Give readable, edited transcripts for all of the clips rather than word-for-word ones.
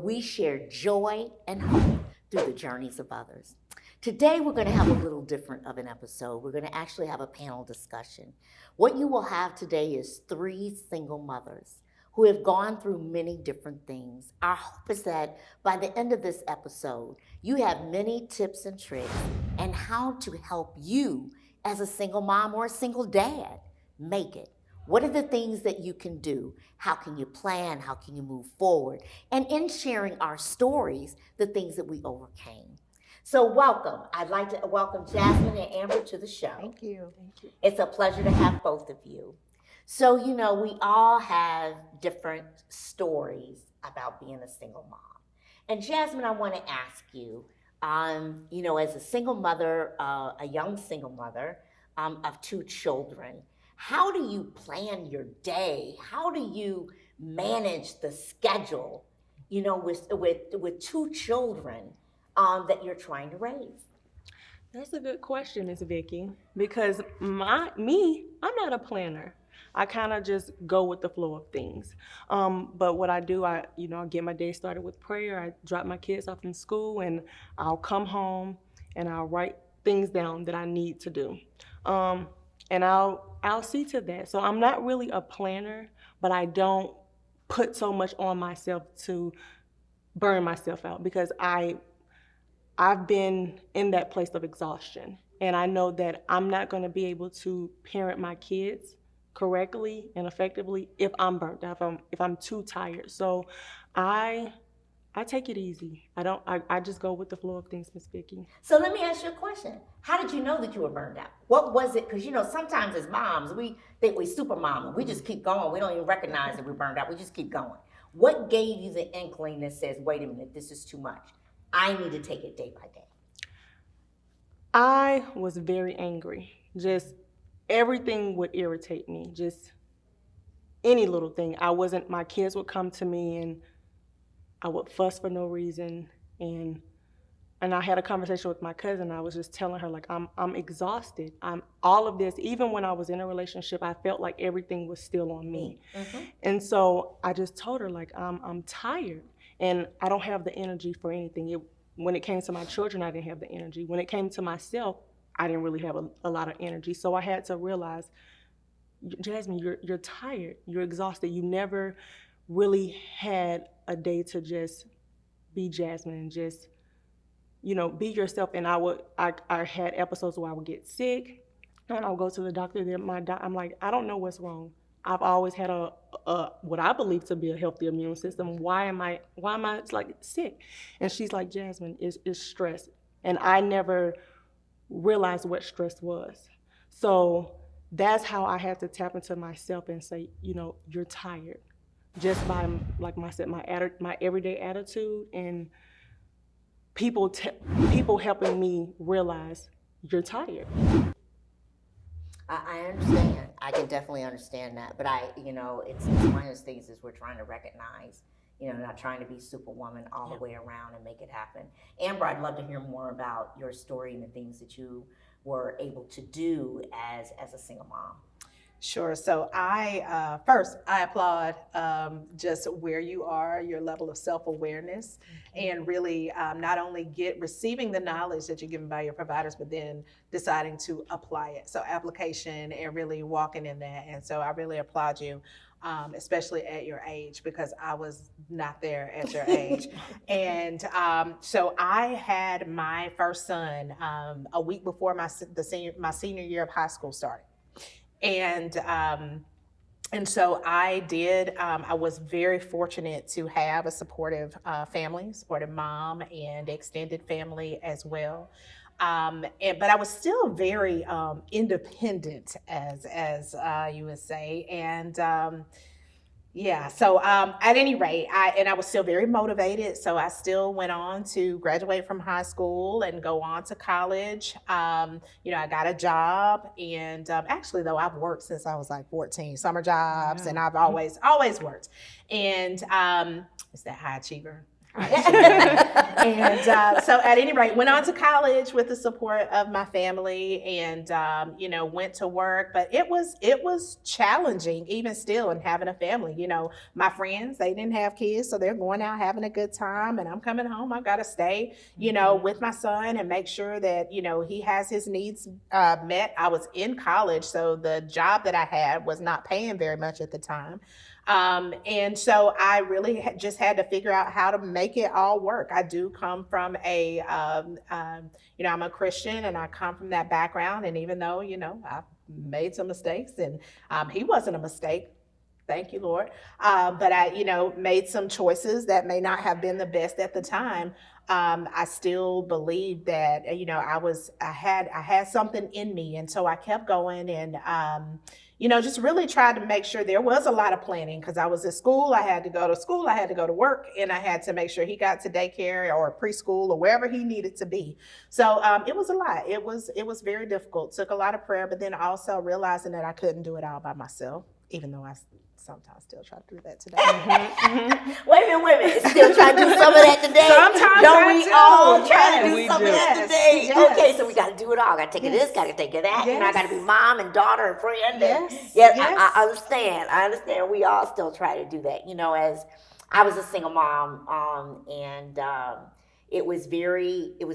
we share joy and hope through the journeys of others. Today, we're going to have a little different of an episode. We're going to actually have a panel discussion. What you will have today is 3 single mothers who have gone through many different things. Our hope is that by the end of this episode, you have many tips and tricks and how to help you as a single mom or a single dad make it. What are the things that you can do? How can you plan? How can you move forward? And in sharing our stories, the things that we overcame. So welcome. I'd like to welcome Jazmine and Amber to the show. Thank you. Thank you. It's a pleasure to have both of you. So, we all have different stories about being a single mom. And Jazmine, I want to ask you, as a single mother, a young single mother of 2 children, how do you plan your day? How do you manage the schedule, with 2 children that you're trying to raise? That's a good question, Miss Vicky, because I'm not a planner. I kind of just go with the flow of things. But what I do, I get my day started with prayer. I drop my kids off in school, and I'll come home and I'll write things down that I need to do. And I'll see to that. So I'm not really a planner, but I don't put so much on myself to burn myself out, because I've been in that place of exhaustion, and I know that I'm not going to be able to parent my kids correctly and effectively if I'm burnt out, if I'm too tired. So I take it easy. I just go with the flow of things, Miss Vicky. So let me ask you a question. How did you know that you were burned out? What was it? Because sometimes as moms, we think we super mom and we just keep going. We don't even recognize that we're burned out. We just keep going. What gave you the inkling that says, wait a minute, this is too much? I need to take it day by day. I was very angry. Just everything would irritate me. Just any little thing. My kids would come to me and I would fuss for no reason. And I had a conversation with my cousin. I was just telling her, like, I'm exhausted. All of this, even when I was in a relationship, I felt like everything was still on me. Mm-hmm. And so I just told her, like, I'm tired. And I don't have the energy for anything. When it came to my children, I didn't have the energy. When it came to myself, I didn't really have a lot of energy. So I had to realize, Jazmine, you're tired. You're exhausted. You never really had a day to just be Jazmine and just, be yourself. And I had episodes where I would get sick, and I would go to the doctor. I'm like, I don't know what's wrong. I've always had a what I believe to be a healthy immune system. Why am I like sick? And she's like, Jazmine, it's stress. And I never realized what stress was. So that's how I had to tap into myself and say, you're tired. Just by, like I said, my everyday attitude and people helping me realize you're tired. I understand. I can definitely understand that. But it's one of those things is we're trying to recognize, not trying to be superwoman all the way around and make it happen. Amber, I'd love to hear more about your story and the things that you were able to do as a single mom. Sure. So first I applaud just where you are, your level of self-awareness, and really not only receiving the knowledge that you're given by your providers, but then deciding to apply it. So application and really walking in that. And so I really applaud you, especially at your age, because I was not there at your age. And so I had my first son a week before my senior year of high school started. And so I did, I was very fortunate to have a supportive family, supportive mom and extended family as well. But I was still very independent, as you would say. And so at any rate, I was still very motivated. So I still went on to graduate from high school and go on to college. I got a job, and actually though I've worked since I was like 14, summer jobs, and I've always worked. And it's that high achiever. And so at any rate, went on to college with the support of my family and, went to work, but it was challenging even still in having a family. My friends, they didn't have kids, so they're going out having a good time, and I'm coming home. I've got to stay, with my son and make sure that, he has his needs met. I was in college, so the job that I had was not paying very much at the time. And so I really just had to figure out how to make it all work. I do come from I'm a Christian, and I come from that background. And even though, I made some mistakes, and he wasn't a mistake, thank you, Lord. But I, made some choices that may not have been the best at the time. I still believe that, I had something in me. And so I kept going and, just really tried to make sure there was a lot of planning, because I was at school. I had to go to school. I had to go to work, and I had to make sure he got to daycare or preschool or wherever he needed to be. So it was a lot. It was very difficult. Took a lot of prayer, but then also realizing that I couldn't do it all by myself, even though I sometimes still try to do that today. Wait a minute. Still trying to do some of that today? Sometimes Don't I we do. all try to Yes, do some of yes, that today? yes. Okay, so we got to do it all. Got to take it this, got to take it that. Yes. I got to be mom and daughter and friend. Yes, Yes, yes. I understand. I understand. We all still try to do that. As I was a single mom, and it was a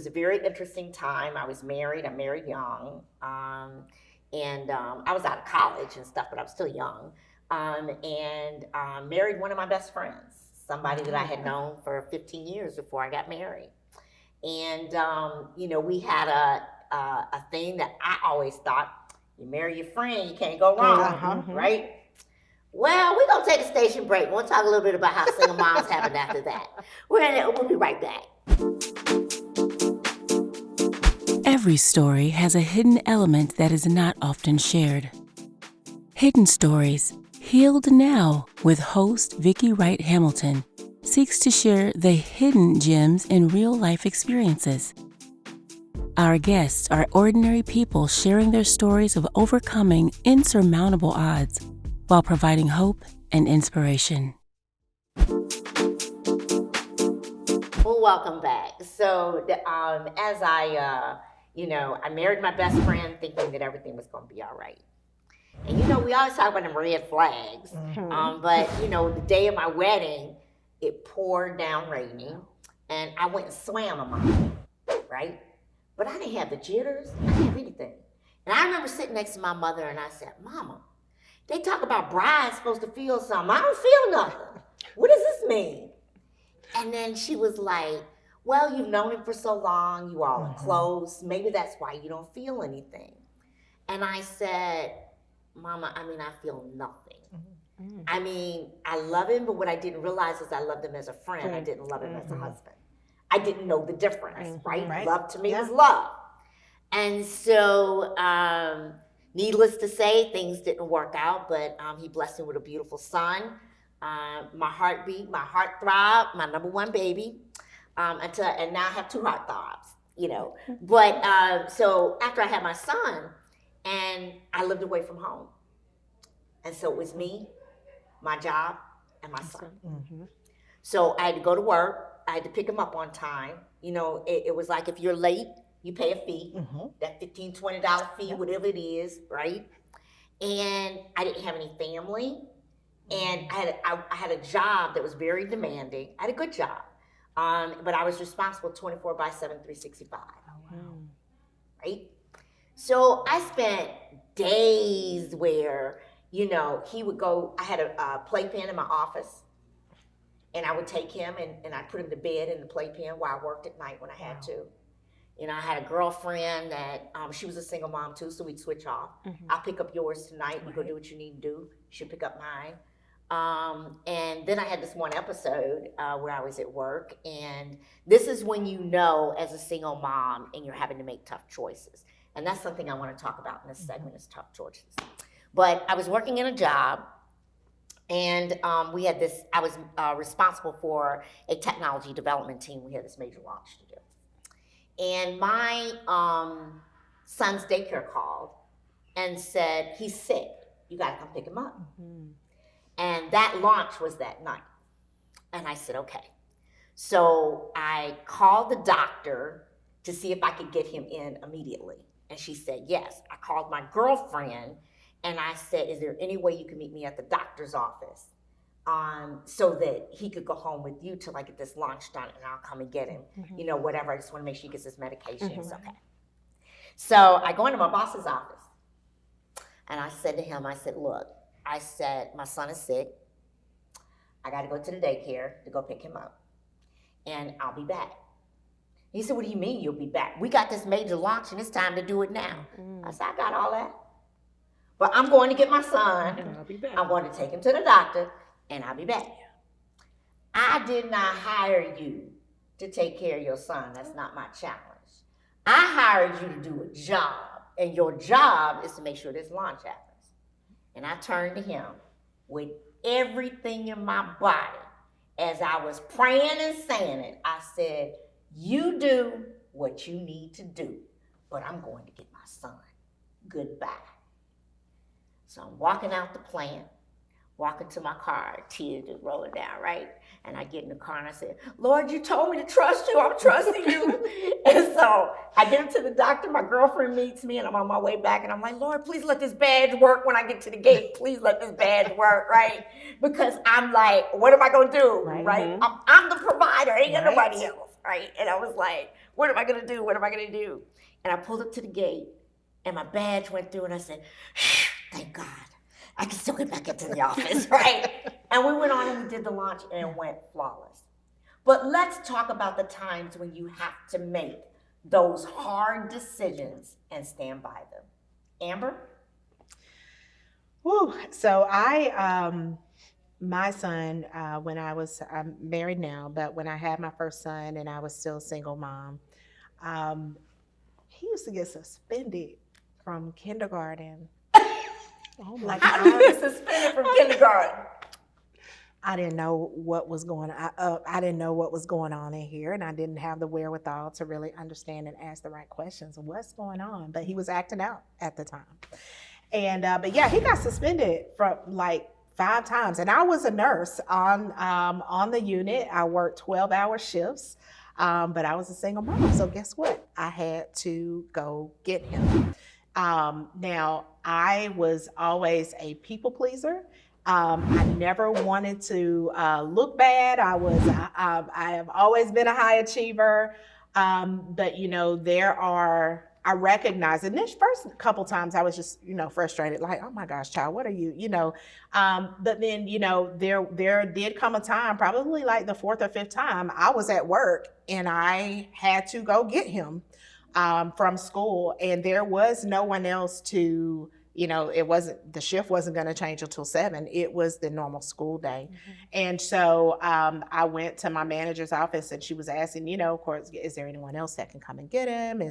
very interesting time. I was married. I married young, and I was out of college and stuff, but I was still young. And married one of my best friends, somebody that I had known for 15 years before I got married. And, we had a thing that I always thought, you marry your friend, you can't go wrong, right? Well, we're going to take a station break. We'll talk a little bit about how single moms happened after that. We'll be right back. Every story has a hidden element that is not often shared. Hidden Stories, Healed Now, with host Vicki Wright Hamilton, seeks to share the hidden gems in real-life experiences. Our guests are ordinary people sharing their stories of overcoming insurmountable odds while providing hope and inspiration. Well, welcome back. So, as I married my best friend thinking that everything was going to be all right. And, we always talk about them red flags. But, the day of my wedding, it poured down raining, and I went and swam a mile, right? But I didn't have the jitters. I didn't have anything. And I remember sitting next to my mother, and I said, Mama, they talk about brides supposed to feel something. I don't feel nothing. What does this mean? And then she was like, well, you've known him for so long. You all are close. Maybe that's why you don't feel anything. And I said, Mama, I feel nothing. I mean, I love him, but what I didn't realize is I loved him as a friend. I didn't love him as a husband. I didn't know the difference, right? Love to me was love. And so, needless to say, things didn't work out, but he blessed me with a beautiful son. My heart beat, my heart throbbed, my number one baby, and now I have two heart throbs, But so after I had my son, and I lived away from home. And so it was me, my job, and my son. So I had to go to work. I had to pick him up on time. It was like if you're late, you pay a fee, that $15, $20 fee, whatever it is, right? And I didn't have any family. And I had a job that was very demanding. I had a good job. But I was responsible 24/7, 365. Oh, wow. Right? So I spent days where, he would go, I had a playpen in my office, and I would take him and I'd put him to bed in the playpen while I worked at night when I had to. I had a girlfriend that, she was a single mom too, so we'd switch off. I'll pick up yours tonight, you go do what you need to do. She'll pick up mine. And then I had this one episode where I was at work, and this is when as a single mom and you're having to make tough choices. And that's something I want to talk about in this segment is tough choices. But I was working in a job, and I was responsible for a technology development team. We had this major launch to do. And my son's daycare called and said, he's sick. You got to come pick him up. And that launch was that night. And I said, okay. So I called the doctor to see if I could get him in immediately. And she said, yes. I called my girlfriend and I said, is there any way you can meet me at the doctor's office so that he could go home with you till I get this launch done and I'll come and get him, you know, whatever. I just want to make sure he gets his medications. Okay. So I go into my boss's office and I said to him, I said, look, I said, my son is sick. I got to go to the daycare to go pick him up and I'll be back. He said, what do you mean you'll be back? We got this major launch and it's time to do it now. I said, I got all that. But I'm going to get my son. And I'll be back. I'm going to take him to the doctor and I'll be back. I did not hire you to take care of your son. That's not my challenge. I hired you to do a job. And your job is to make sure this launch happens. And I turned to him with everything in my body. As I was praying and saying it, I said, you do what you need to do, but I'm going to get my son. Goodbye. So I'm walking out the plant, walking to my car, tears just rolling down, right? And I get in the car and I said, Lord, you told me to trust you. I'm trusting you. And so I get into the doctor. My girlfriend meets me and I'm on my way back. And I'm like, Lord, please let this badge work when I get to the gate. Please let this badge work, right? Because I'm like, what am I going to do, right? I'm the provider. Ain't got nobody else, right? And I was like, what am I going to do? What am I going to do? And I pulled up to the gate and my badge went through and I said, thank God. I can still get back into the office, right? And we went on and we did the launch and it went flawless. But let's talk about the times when you have to make those hard decisions and stand by them. Amber? Woo. So my son, when I'm married now, but when I had my first son and I was still a single mom, he used to get suspended from kindergarten. Oh my God. How do you get suspended from kindergarten? I didn't know what was going on. I didn't know what was going on in here, and I didn't have the wherewithal to really understand and ask the right questions. What's going on? But he was acting out at the time, and but yeah, he got suspended from like 5 times. And I was a nurse on the unit. I worked 12-hour shifts, but I was a single mom. So guess what? I had to go get him. Now, I was always a people pleaser. I never wanted to look bad. I have always been a high achiever. But, you know, I recognize, and this first couple times I was just, you know, frustrated, like, oh my gosh, child, what are you know? But then, you know, there did come a time, probably like the 4th or 5th time, I was at work and I had to go get him from school, and there was no one else to, you know, the shift wasn't going to change until 7. It was the normal school day. And so I went to my manager's office and she was asking, you know, of course, is there anyone else that can come and get him?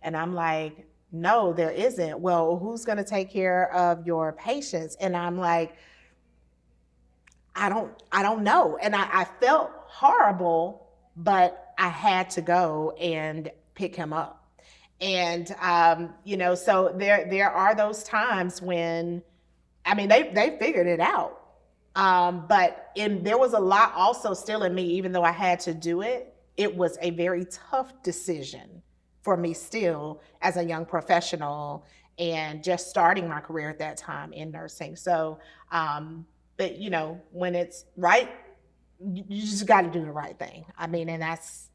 And I'm like, no, there isn't. Well, who's going to take care of your patients? And I'm like, I don't know. And I felt horrible, but I had to go and pick him up. And, you know, so there are those times when, I mean, they figured it out. But there was a lot also still in me, even though I had to do it. It was a very tough decision for me still as a young professional and just starting my career at that time in nursing. So, but you know, when it's right, you just got to do the right thing. I mean, and that's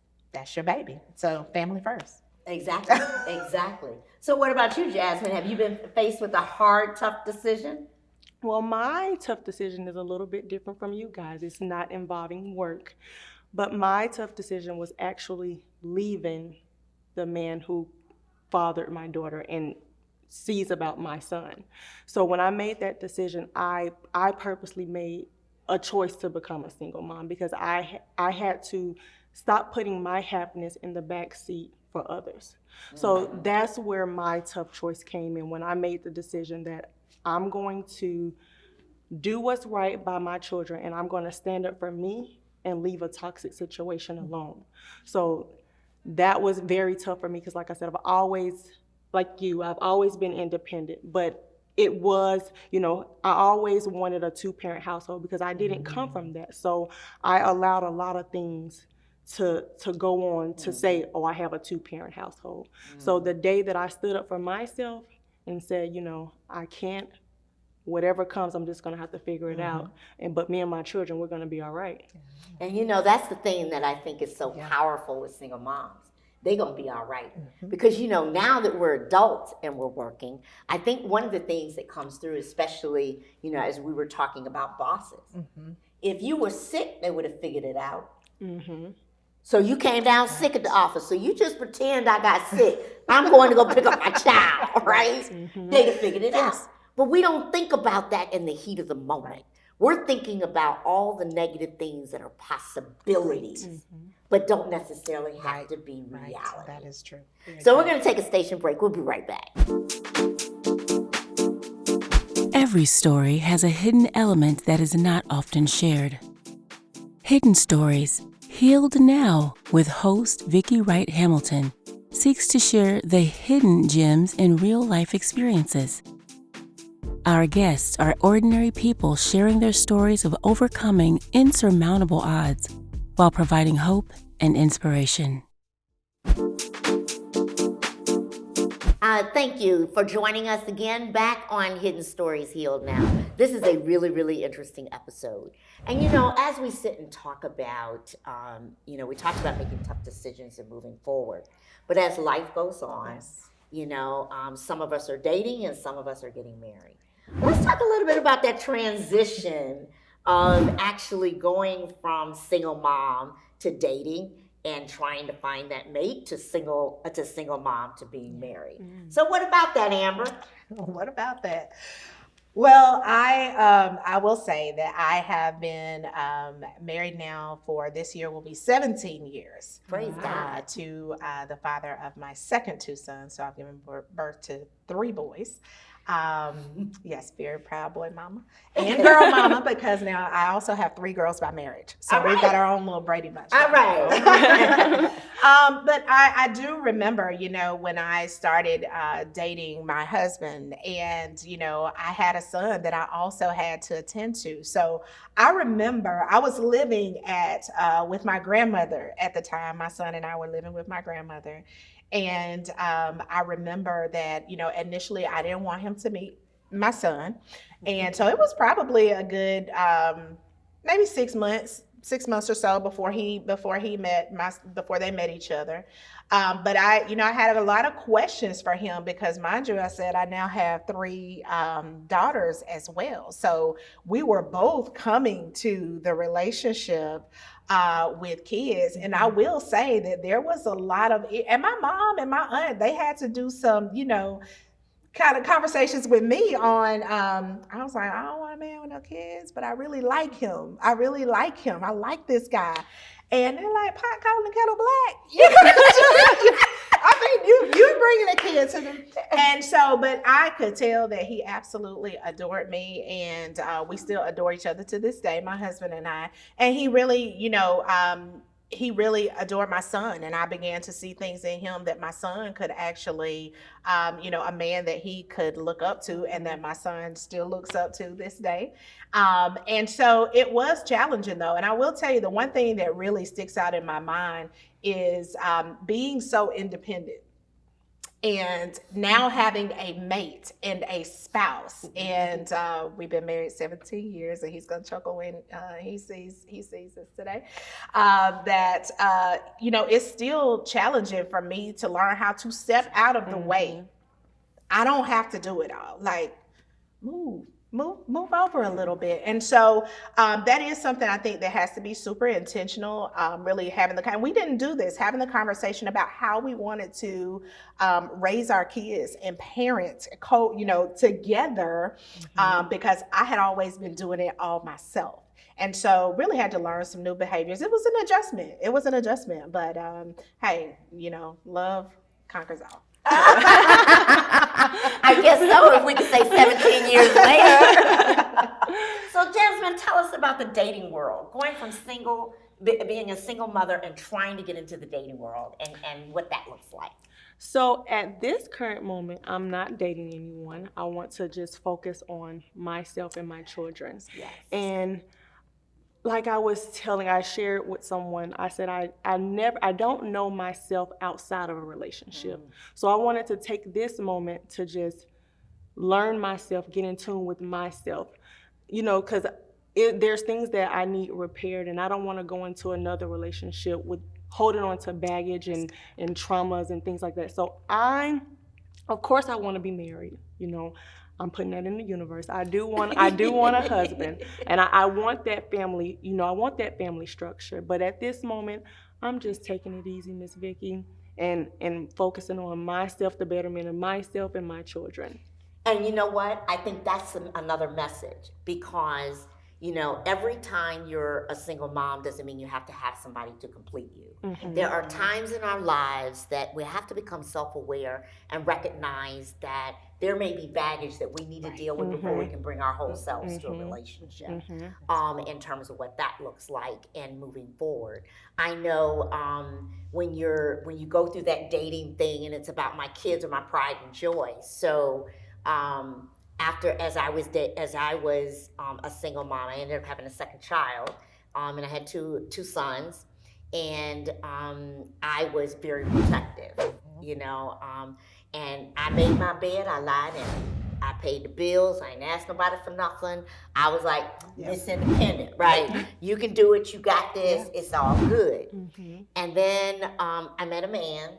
your baby. So family first. Exactly, exactly. So what about you, Jazmine? Have you been faced with a hard, tough decision? Well, my tough decision is a little bit different from you guys. It's not involving work. But my tough decision was actually leaving the man who fathered my daughter and sees about my son. So when I made that decision, I purposely made a choice to become a single mom because I had to stop putting my happiness in the back seat for others. So that's where my tough choice came in, when I made the decision that I'm going to do what's right by my children and I'm going to stand up for me and leave a toxic situation alone. So that was very tough for me because, like I said, I've always been independent, but it was, you know, I always wanted a 2-parent household because I didn't come from that. So I allowed a lot of things to go on to say, oh, I have a 2-parent household. So the day that I stood up for myself and said, I can't, whatever comes, I'm just gonna have to figure it out. But me and my children, we're gonna be all right. And that's the thing that I think is so powerful with single moms. They're going to be all right. Because, now that we're adults and we're working, I think one of the things that comes through, especially, as we were talking about bosses, if you were sick, they would have figured it out. So you came down sick at the office, so you just pretend I got sick. I'm going to go pick up my child, right? They'd have figured it out. But we don't think about that in the heat of the moment. We're thinking about all the negative things that are possibilities, but don't necessarily have to be reality. That is true. So we're going to take a station break. We'll be right back. Every story has a hidden element that is not often shared. Hidden Stories, Healed Now, with host Vicki Wright Hamilton, seeks to share the hidden gems in real-life experiences. Our guests are ordinary people sharing their stories of overcoming insurmountable odds while providing hope and inspiration. Thank you for joining us again back on Hidden Stories Healed Now. This is a really, really interesting episode. And as we sit and talk about, we talked about making tough decisions and moving forward. But as life goes on, some of us are dating and some of us are getting married. Let's talk a little bit about that transition of actually going from single mom to dating and trying to find that mate to single mom to being married. So what about that, Amber? What about that? Well, I will say that I have been married now for this year will be 17 years. Praise God. To the father of my second 2 sons. So I've given birth to 3 boys. Yes, very proud boy mama and girl mama, because now I also have 3 girls by marriage. So we've got our own little Brady Bunch. All right. But I do remember, when I started dating my husband, and, I had a son that I also had to attend to. So I remember I was living with my grandmother at the time. My son and I were living with my grandmother. And I remember that, initially I didn't want him to meet my son. And so it was probably a good, maybe 6 months or so before they met each other. But I had a lot of questions for him because, mind you, I said I now have 3 daughters as well. So we were both coming to the relationship with kids. And I will say that there was a lot of, and my mom and my aunt, they had to do some, kind of conversations with me on, I was like, I don't want a man with no kids, but I really like him. I like this guy. And they're like, pot calling the kettle black. I mean, you're bringing a kid to them. And so, but I could tell that he absolutely adored me, and we still adore each other to this day, my husband and I. And he really, he really adored my son, and I began to see things in him that my son could actually, a man that he could look up to, and that my son still looks up to this day. And so it was challenging, though. And I will tell you, the one thing that really sticks out in my mind is being so independent. And now having a mate and a spouse, and we've been married 17 years, and he's gonna chuckle when he sees this today. It's still challenging for me to learn how to step out of the way. I don't have to do it all. Like, move over a little bit. And so that is something I think that has to be super intentional, really having we didn't do this, having the conversation about how we wanted to raise our kids and parent, together, because I had always been doing it all myself. And so really had to learn some new behaviors. It was an adjustment, but hey, love conquers all. I guess so, if we could say 17 years later. So Jazmine, tell us about the dating world, going from being a single mother and trying to get into the dating world, and what that looks like. So at this current moment, I'm not dating anyone. I want to just focus on myself and my children. Yes. And like I shared with someone, I said, I don't know myself outside of a relationship. So I wanted to take this moment to just learn myself, get in tune with myself, because there's things that I need repaired, and I don't want to go into another relationship with holding on to baggage and traumas and things like that. So of course I want to be married, I'm putting that in the universe. I do want a husband, and I want that family, I want that family structure. But at this moment, I'm just taking it easy, Miss Vicki, and focusing on myself, the betterment of myself and my children. And you know what? I think that's another message, because every time you're a single mom doesn't mean you have to have somebody to complete you. Mm-hmm. There are times in our lives that we have to become self-aware and recognize that there may be baggage that we need to deal with before we can bring our whole selves to a relationship, in terms of what that looks like and moving forward. I know when you go through that dating thing, and it's about my kids or my pride and joy. So as I was a single mom, I ended up having a second child, and I had two sons, and I was very protective, and I made my bed, I lied in it. I paid the bills, I ain't asked nobody for nothing. I was like, Miss Independent, right? You can do it, you got this, it's all good. And then I met a man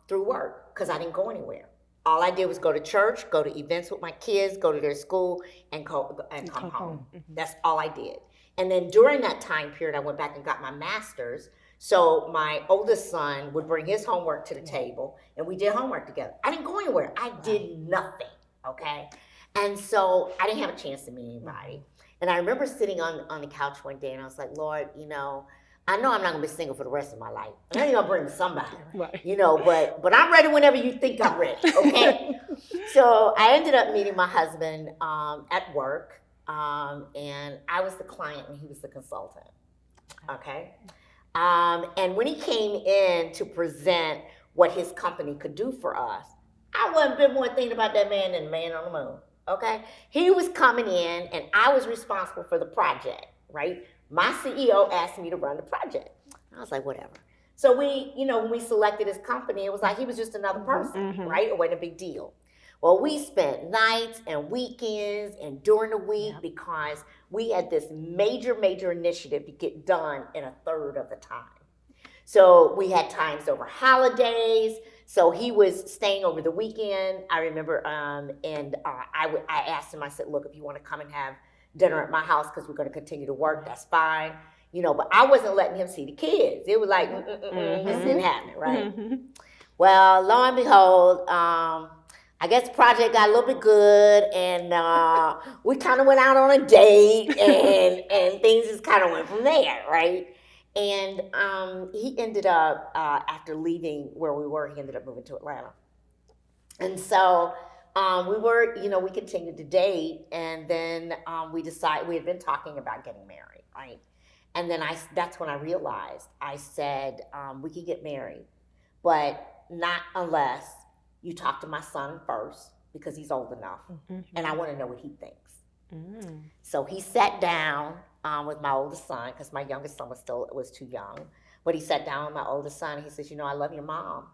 through work, because I didn't go anywhere. All I did was go to church, go to events with my kids, go to their school, and come home. That's all I did. And then during that time period, I went back and got my master's. So my oldest son would bring his homework to the table, and we did homework together. I didn't go anywhere. I did nothing, okay? And so I didn't have a chance to meet anybody. And I remember sitting on the couch one day, and I was like, Lord, I know I'm not gonna be single for the rest of my life. I know you're gonna bring somebody, right. But I'm ready whenever you think I'm ready, okay? So I ended up meeting my husband at work, and I was the client and he was the consultant, okay? And when he came in to present what his company could do for us, I wasn't a bit more thinking about that man than the man on the moon, okay? He was coming in, and I was responsible for the project, right? My CEO asked me to run the project. I was like, whatever. So when we selected his company, it was like he was just another person, right? It wasn't a big deal. Well, we spent nights and weekends and during the week because we had this major initiative to get done in a third of the time. So we had times over holidays. So he was staying over the weekend. I remember, and I asked him, I said, look, if you want to come and have dinner at my house because we're going to continue to work, that's fine. But I wasn't letting him see the kids. It was like, this didn't happen, right? Well, lo and behold, I guess the project got a little bit good, and we kind of went out on a date, and things just kind of went from there, right? And he ended up, after leaving where we were, he ended up moving to Atlanta. And so we continued to date, and then we decided, we had been talking about getting married, right? And then that's when I realized, I said, we could get married, but not unless you talk to my son first, because he's old enough, and I want to know what he thinks. So he sat down with my oldest son, because my youngest son was too young, but he sat down with my oldest son, and he says, I love your mom.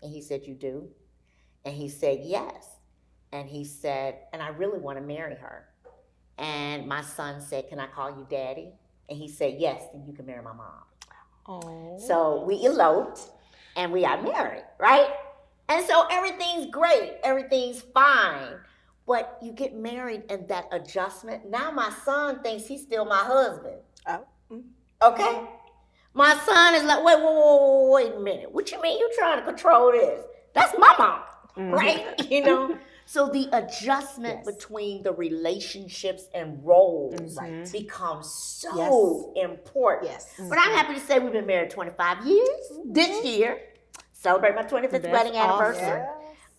And he said, you do? And he said, yes. And he said, and I really want to marry her. And my son said, can I call you daddy? And he said, yes, then you can marry my mom. Oh. So we eloped, and we got married, right? And so everything's great, everything's fine. But you get married, and that adjustment, now my son thinks he's still my husband. Oh. Okay? My son is like, wait a minute. What you mean you trying to control this? That's my mom, right? So the adjustment between the relationships and roles becomes so important. Yes. But I'm happy to say we've been married 25 years this year. Celebrate my 25th wedding anniversary.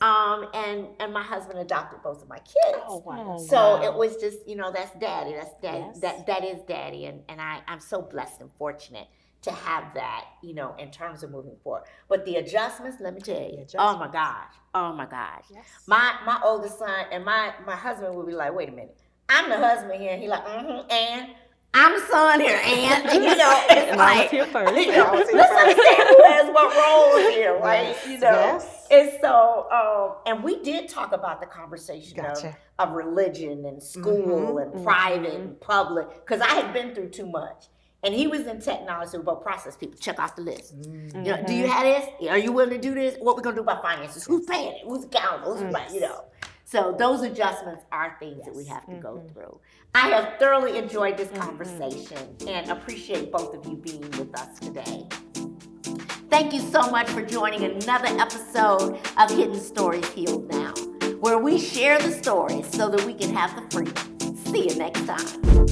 And my husband adopted both of my kids. Oh, wow. So it was just, that's daddy. That's daddy. Yes. That is daddy. And I'm so blessed and fortunate to have that, in terms of moving forward. But the adjustments, let me tell you, oh my gosh. Yes. My oldest son and my husband would be like, wait a minute, I'm the husband here. He like, and I'm the son here, and you know, it's And I was like, here first. you know, let's understand who has what roles here, right? You know, Yes. and so, and we did talk about the conversation Gotcha. of religion and school and private and public, because I had been through too much. And he was in technology, so about process people, check off the list. You know, do you have this? Are you willing to do this? What we gonna do about finances? Who's paying it? Who's accountable? Who's right? You know. So those adjustments are things that we have to go through. I have thoroughly enjoyed this conversation and appreciate both of you being with us today. Thank you so much for joining another episode of Hidden Stories Healed Now, where we share the stories so that we can have the freedom. See you next time.